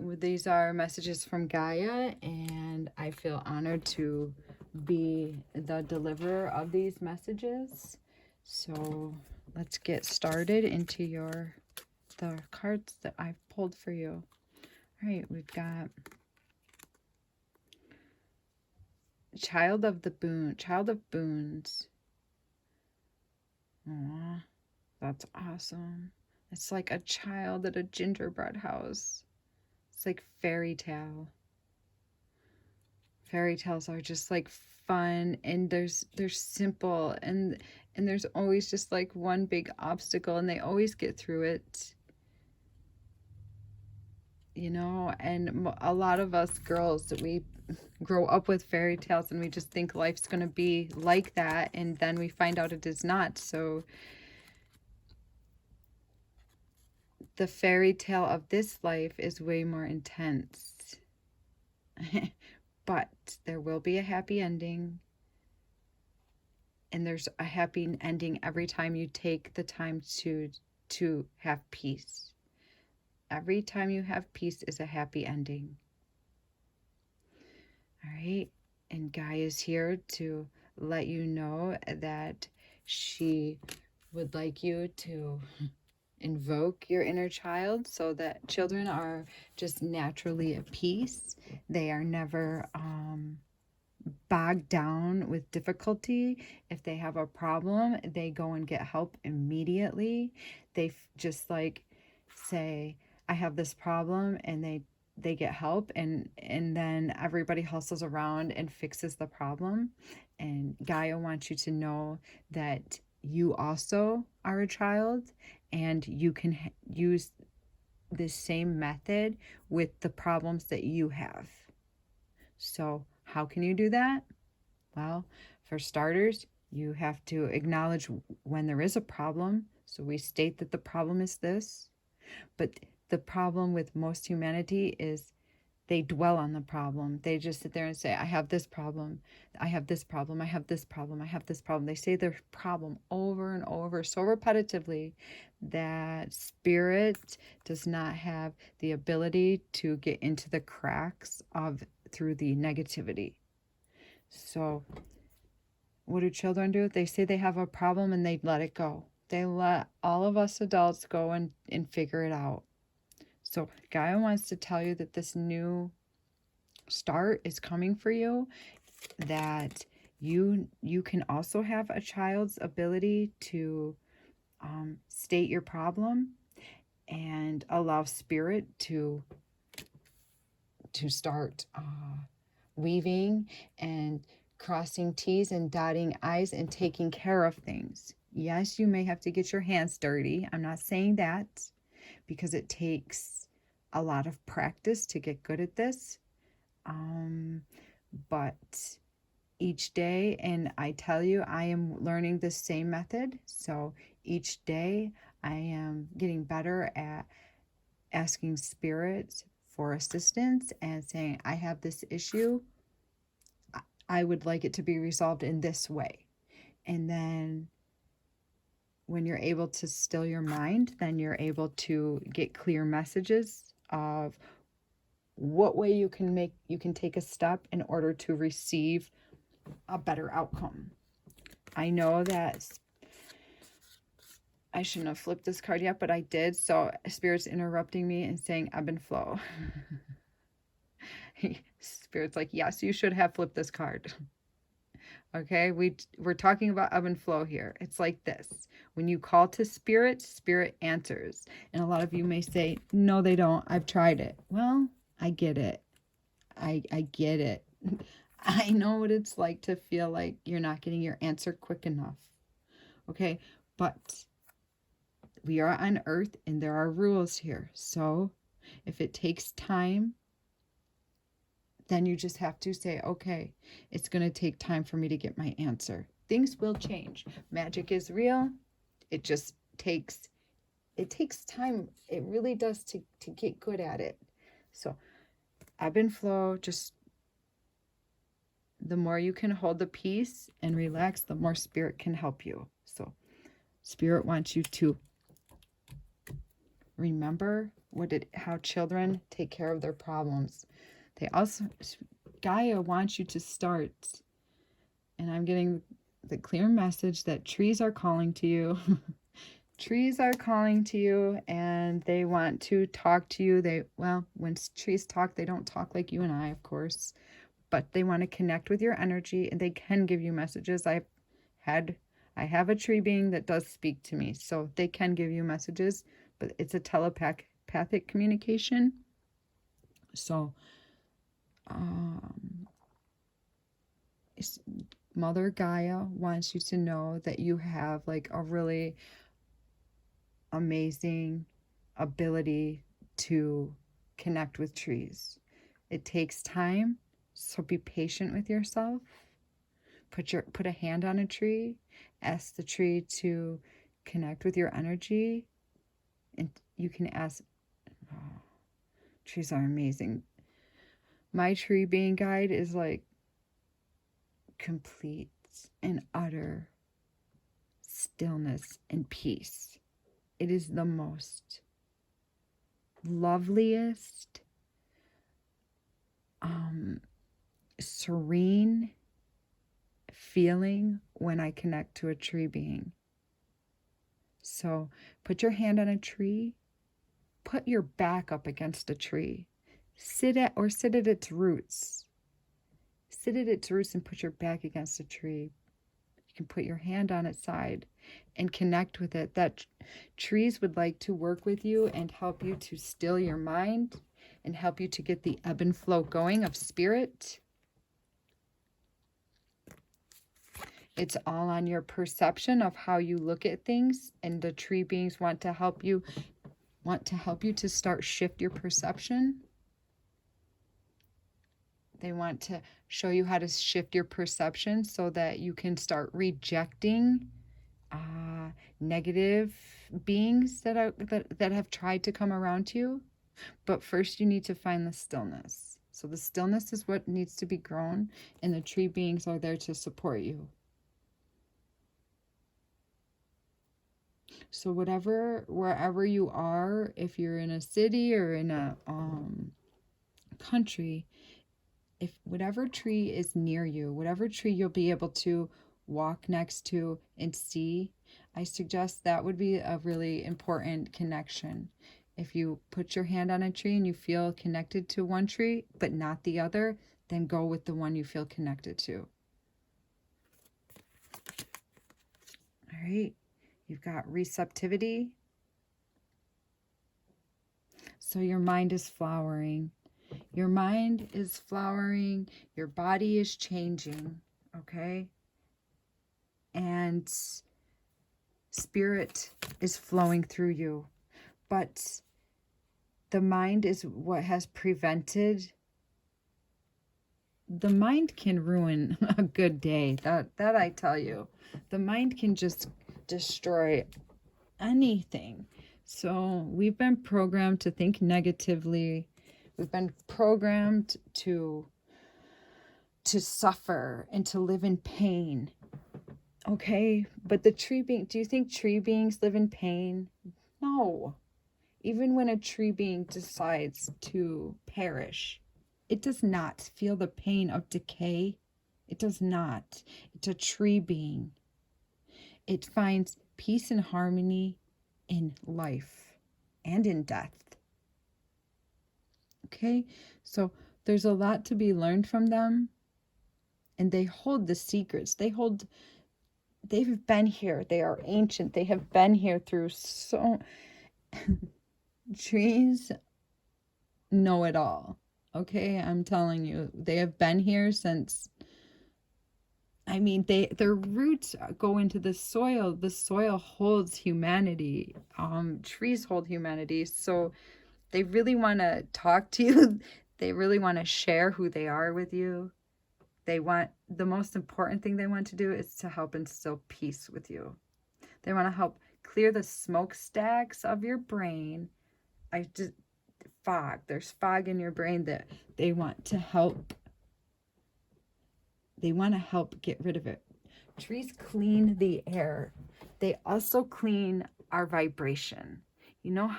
these are messages from Gaia, and I feel honored to be the deliverer of these messages. So let's get started into the cards that I've pulled for you. All right, we've got Child of Boons. Aww, that's awesome. It's like a child at a gingerbread house. It's like fairy tale. Fairy tales are just like fun, and they're simple, and there's always just like one big obstacle, and they always get through it. You know, and a lot of us girls, we grow up with fairy tales and we just think life's going to be like that, and then we find out it is not. So the fairy tale of this life is way more intense. But there will be a happy ending, and there's a happy ending every time you take the time to have peace. Every time you have peace is a happy ending. All right, and Gaia is here to let you know that she would like you to invoke your inner child, so that children are just naturally at peace. They are never bogged down with difficulty. If they have a problem, they go and get help immediately. They just like say, I have this problem, and they get help, and then everybody hustles around and fixes the problem. And Gaia wants you to know that you also are a child, and you can use this same method with the problems that you have. So how can you do that? Well, for starters, you have to acknowledge when there is a problem. So we state that the problem is this. But the problem with most humanity is they dwell on the problem. They just sit there and say, I have this problem, I have this problem, I have this problem, I have this problem. They say their problem over and over so repetitively that spirit does not have the ability to get into the cracks through the negativity. So what do children do? They say they have a problem and they let it go. They let all of us adults go and figure it out. So Gaia wants to tell you that this new start is coming for you, that you can also have a child's ability to state your problem and allow spirit to start weaving and crossing T's and dotting I's and taking care of things. Yes, you may have to get your hands dirty. I'm not saying that, because it takes a lot of practice to get good at this. but each day, and I tell you, I am learning the same method. So each day I am getting better at asking spirits for assistance and saying, I have this issue. I would like it to be resolved in this way. And then when you're able to still your mind, then you're able to get clear messages of what way you can take a step in order to receive a better outcome. I know that I shouldn't have flipped this card yet, but I did. So Spirit's interrupting me and saying ebb and flow. Spirit's like, yes, you should have flipped this card. Okay, we're talking about ebb and flow here. It's like this. When you call to Spirit, Spirit answers. And a lot of you may say, no, they don't. I've tried it. Well, I get it. I get it. I know what it's like to feel like you're not getting your answer quick enough. Okay, but we are on Earth and there are rules here. So if it takes time, then you just have to say, okay, it's going to take time for me to get my answer. Things will change. Magic is real. It just takes time. It really does to get good at it. So ebb and flow, just the more you can hold the peace and relax, the more Spirit can help you. So Spirit wants you to remember how children take care of their problems. They also, Gaia wants you to start, and I'm getting the clear message that trees are calling to you. Trees are calling to you, and they want to talk to you. When trees talk, they don't talk like you and I, of course, but they want to connect with your energy, and they can give you messages. I have a tree being that does speak to me, so they can give you messages, but it's a telepathic communication. So Mother Gaia wants you to know that you have like a really amazing ability to connect with trees. It takes time, so be patient with yourself. Put a hand on a tree, ask the tree to connect with your energy, and you can ask. Oh, trees are amazing. My tree being guide is like complete and utter stillness and peace. It is the most loveliest, serene feeling when I connect to a tree being. So put your hand on a tree, put your back up against a tree, sit at its roots. Sit at its roots and put your back against a tree. You can put your hand on its side and connect with it. That trees would like to work with you and help you to still your mind and help you to get the ebb and flow going of Spirit. It's all on your perception of how you look at things, and the tree beings want to help you to start shift your perception. They want to show you how to shift your perception so that you can start rejecting negative beings that have tried to come around you. But first you need to find the stillness. So the stillness is what needs to be grown, and the tree beings are there to support you. So wherever you are, if you're in a city or in a country, if whatever tree is near you, whatever tree you'll be able to walk next to and see, I suggest that would be a really important connection. If you put your hand on a tree and you feel connected to one tree but not the other, then go with the one you feel connected to. All right. You've got receptivity. So your mind is flowering. Your mind is flowering. Your body is changing. Okay? And Spirit is flowing through you. But the mind is what has prevented the mind can ruin a good day. That I tell you. The mind can just destroy anything. So we've been programmed to think negatively. We've been programmed to suffer and to live in pain. Okay? But the tree being, do you think tree beings live in pain? No. Even when a tree being decides to perish, it does not feel the pain of decay. It does not. It's a tree being. It finds peace and harmony in life and in death. Okay? So there's a lot to be learned from them. And they hold the secrets. They've been here. They are ancient. They have been here through so... Trees know it all. Okay? I'm telling you. They have been here since... I mean, their roots go into the soil. The soil holds humanity. Trees hold humanity. So they really want to talk to you. They really want to share who they are with you. The most important thing they want to do is to help instill peace with you. They want to help clear the smokestacks of your brain. There's fog in your brain that they want to help. They want to help get rid of it. Trees clean the air. They also clean our vibration. You know,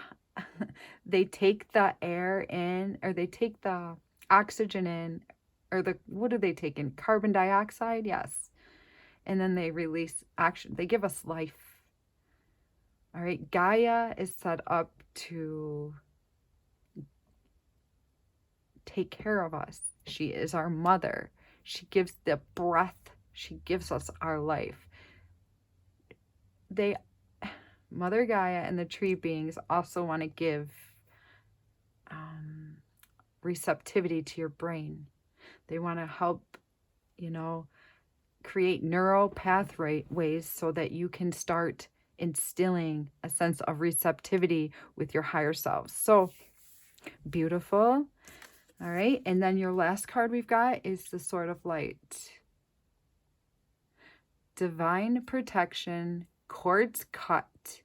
they take the air in, or they take the oxygen in, or what do they take in? Carbon dioxide? Yes. And then they release action. They give us life. All right. Gaia is set up to take care of us. She is our mother. She gives the breath. She gives us our life. Mother Gaia and the tree beings also want to give receptivity to your brain. They want to help, create neural pathways so that you can start instilling a sense of receptivity with your higher self. So beautiful. All right. And then your last card we've got is the Sword of Light. Divine protection, cords cut,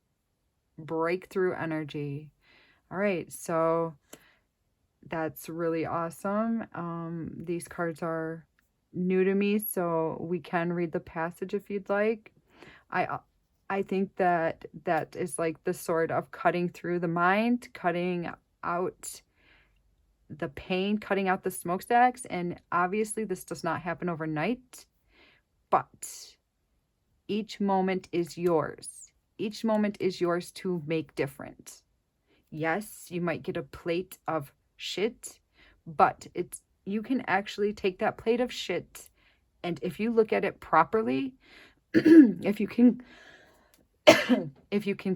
breakthrough energy. All right. So that's really awesome. These cards are new to me, so we can read the passage if you'd like. I think that is like the sword of cutting through the mind, cutting out the pain, cutting out the smokestacks. And obviously this does not happen overnight, but each moment is yours. Each moment is yours to make different. Yes, you might get a plate of shit, but you can actually take that plate of shit, and if you look at it properly, if you can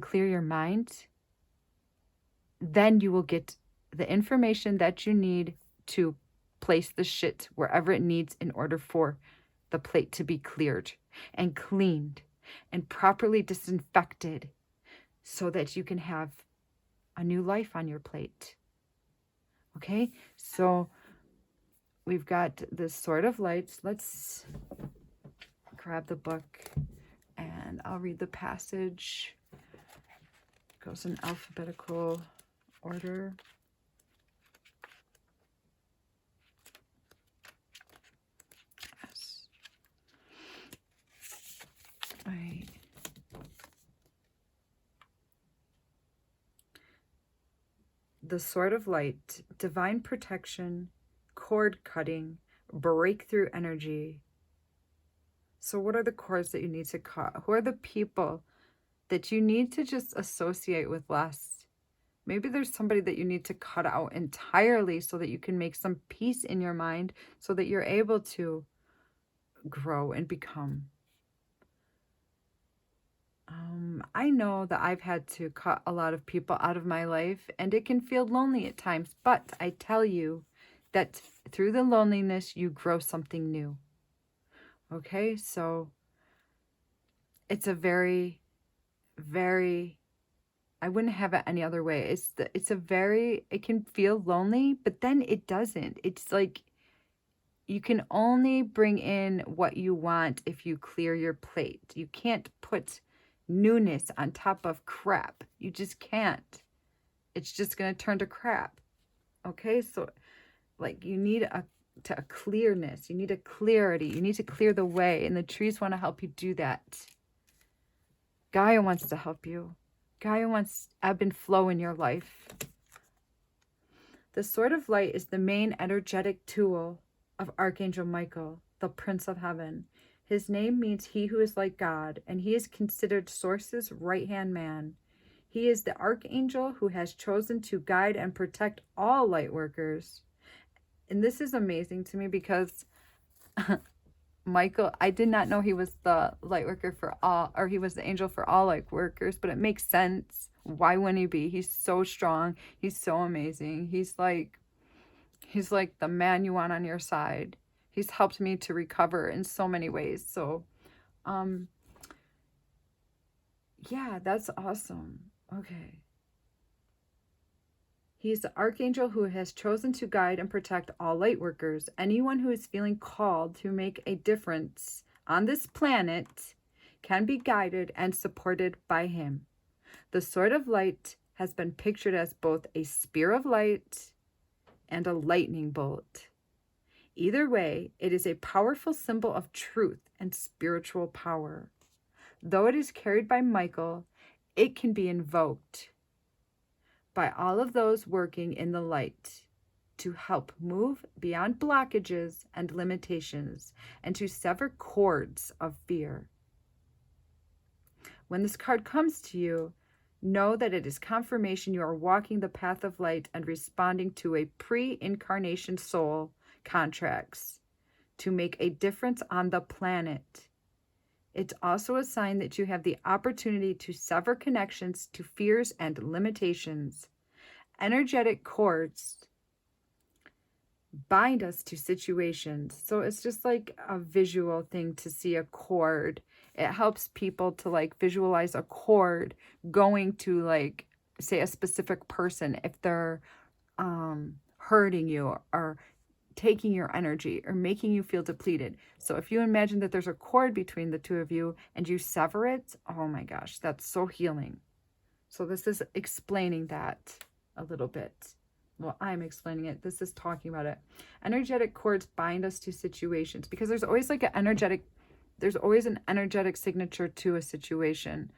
clear your mind, then you will get the information that you need to place the shit wherever it needs in order for the plate to be cleared and cleaned and properly disinfected so that you can have a new life on your plate. Okay, so we've got the Sword of Lights. Let's grab the book and I'll read the passage. It goes in alphabetical order. Yes. Right. The Sword of Light, divine protection, cord cutting, breakthrough energy. So what are the cords that you need to cut? Who are the people that you need to just associate with less? Maybe there's somebody that you need to cut out entirely so that you can make some peace in your mind so that you're able to grow and become. I know that I've had to cut a lot of people out of my life, and it can feel lonely at times, but I tell you that through the loneliness, you grow something new. Okay, so it's a very, very, I wouldn't have it any other way. It can feel lonely, but then it doesn't. It's like You can only bring in what you want if you clear your plate. You can't put newness on top of crap. You just can't. It's just going to turn to crap. Okay? So, like, you need a clearness. You need a clarity. You need to clear the way. And the trees want to help you do that. Gaia wants to help you. Gaia wants ebb and flow in your life. The Sword of Light is the main energetic tool of Archangel Michael, the Prince of Heaven. His name means he who is like God, and he is considered Source's right-hand man. He is the archangel who has chosen to guide and protect all light workers. And this is amazing to me because Michael, I did not know he was the light worker for all, or he was the angel for all light workers, but it makes sense. Why wouldn't he be? He's so strong. He's so amazing. He's like the man you want on your side. He's helped me to recover in so many ways. So, yeah, that's awesome. Okay. He is the archangel who has chosen to guide and protect all light workers. Anyone who is feeling called to make a difference on this planet can be guided and supported by him. The Sword of Light has been pictured as both a spear of light and a lightning bolt. Either way, it is a powerful symbol of truth and spiritual power. Though it is carried by Michael, it can be invoked by all of those working in the light to help move beyond blockages and limitations and to sever cords of fear. When this card comes to you, know that it is confirmation you are walking the path of light and responding to a pre-incarnation soul contracts to make a difference on the planet. It's also a sign that you have the opportunity to sever connections to fears and limitations. Energetic cords bind us to situations. So it's just like a visual thing to see a cord. It helps people to like visualize a cord going to like, say, a specific person if they're hurting you or taking your energy or making you feel depleted. So if you imagine that there's a cord between the two of you and you sever it, oh my gosh, that's so healing. So this is explaining that a little bit. Well, I'm explaining it. This is talking about it. Energetic cords bind us to situations because there's always like there's always an energetic signature to a situation.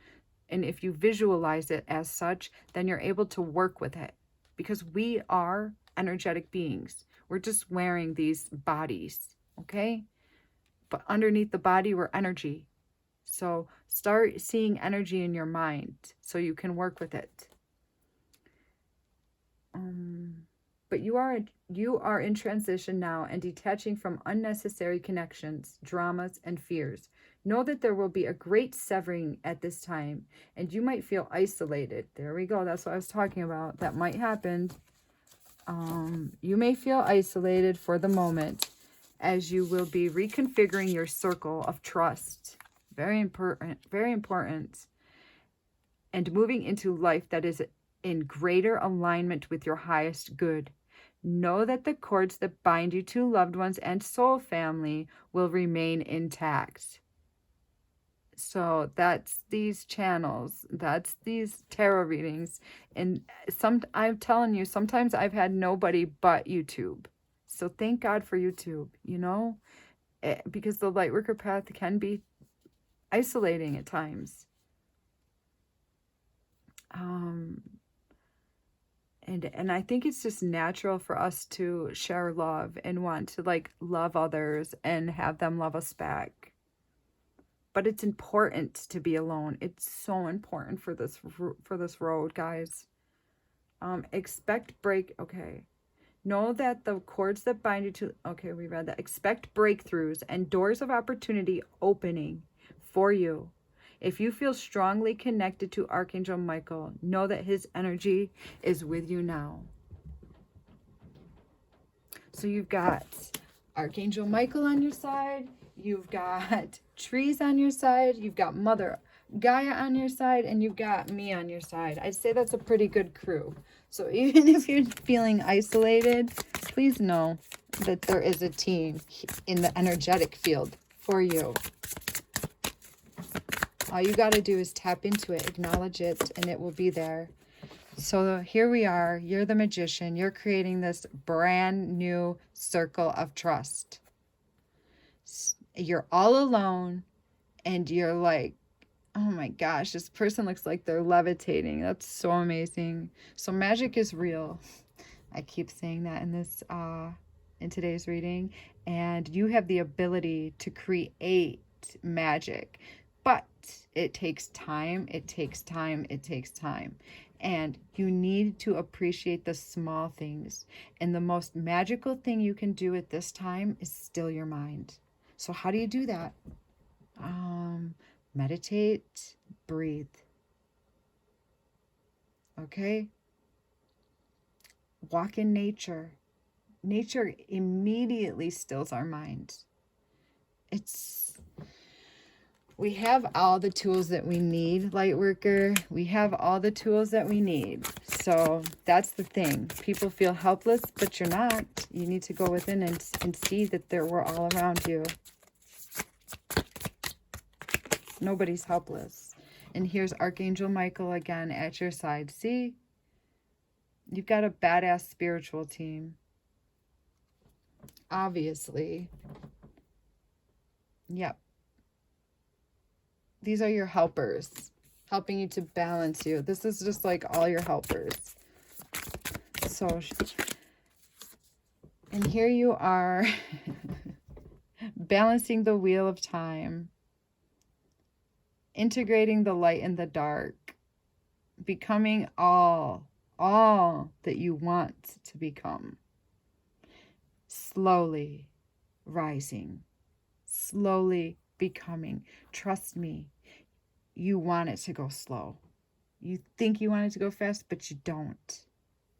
And if you visualize it as such, then you're able to work with it because we are energetic beings. We're just wearing these bodies, okay? But underneath the body, we're energy. So start seeing energy in your mind so you can work with it. But you are in transition now and detaching from unnecessary connections, dramas, and fears. Know that there will be a great severing at this time, and you might feel isolated. There we go. That's what I was talking about. That might happen. You may feel isolated for the moment as you will be reconfiguring your circle of trust. Very important, very important. And moving into life that is in greater alignment with your highest good. Know that the cords that bind you to loved ones and soul family will remain intact. So that's these channels, that's these tarot readings. And I'm telling you, sometimes I've had nobody but YouTube. So thank God for YouTube, you know, because the lightworker path can be isolating at times. And I think it's just natural for us to share love and want to like love others and have them love us back. But it's important to be alone. It's so important for this road, guys. Expect break. Okay. Know that the cords that bind you to, okay, we read that. Expect breakthroughs and doors of opportunity opening for you. If you feel strongly connected to Archangel Michael, know that his energy is with you now. So you've got Archangel Michael on your side. You've got trees on your side. You've got Mother Gaia on your side and you've got me on your side. I'd say that's a pretty good crew. So even if you're feeling isolated, please know that there is a team in the energetic field for you. All you got to do is tap into it, acknowledge it, and it will be there. So here we are. You're the magician. You're creating this brand new circle of trust. You're all alone and you're like, oh my gosh, this person looks like they're levitating. That's so amazing. So magic is real. I keep saying that in today's reading. And you have the ability to create magic. But it takes time. It takes time. It takes time. And you need to appreciate the small things. And the most magical thing you can do at this time is still your mind. So how do you do that? Meditate, breathe. Okay? Walk in nature. Nature immediately stills our mind. We have all the tools that we need, Lightworker. We have all the tools that we need. So that's the thing. People feel helpless, but you're not. You need to go within and see that we're all around you. Nobody's helpless. And here's Archangel Michael again at your side. See? You've got a badass spiritual team. Obviously. Yep. These are your helpers, helping you to balance you. This is just like all your helpers. So, and here you are, balancing the wheel of time. Integrating the light and the dark, becoming all that you want to become. Slowly rising, slowly becoming. Trust me, you want it to go slow. You think you want it to go fast, but you don't.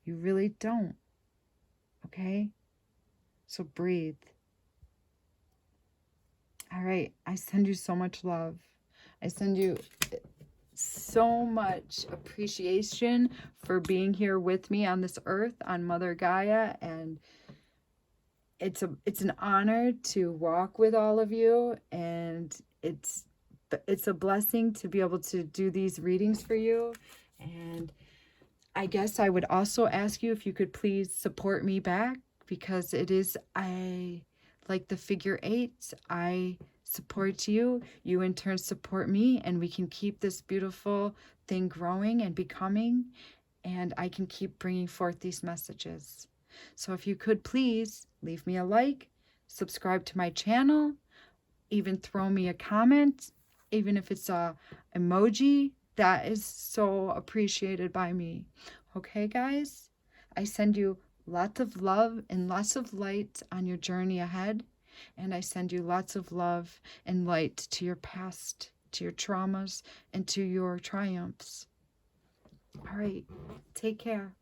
You really don't. Okay? So breathe. All right, I send you so much love. I send you so much appreciation for being here with me on this earth, on Mother Gaia, and it's an honor to walk with all of you, and it's a blessing to be able to do these readings for you. And I guess I would also ask you if you could please support me back, because I like the figure 8. I support you, you in turn support me, and we can keep this beautiful thing growing and becoming, and I can keep bringing forth these messages. So if you could please leave me a like, subscribe to my channel, even throw me a comment, even if it's a emoji, that is so appreciated by me. Okay, guys? I send you lots of love and lots of light on your journey ahead. And I send you lots of love and light to your past, to your traumas, and to your triumphs. All right. Take care.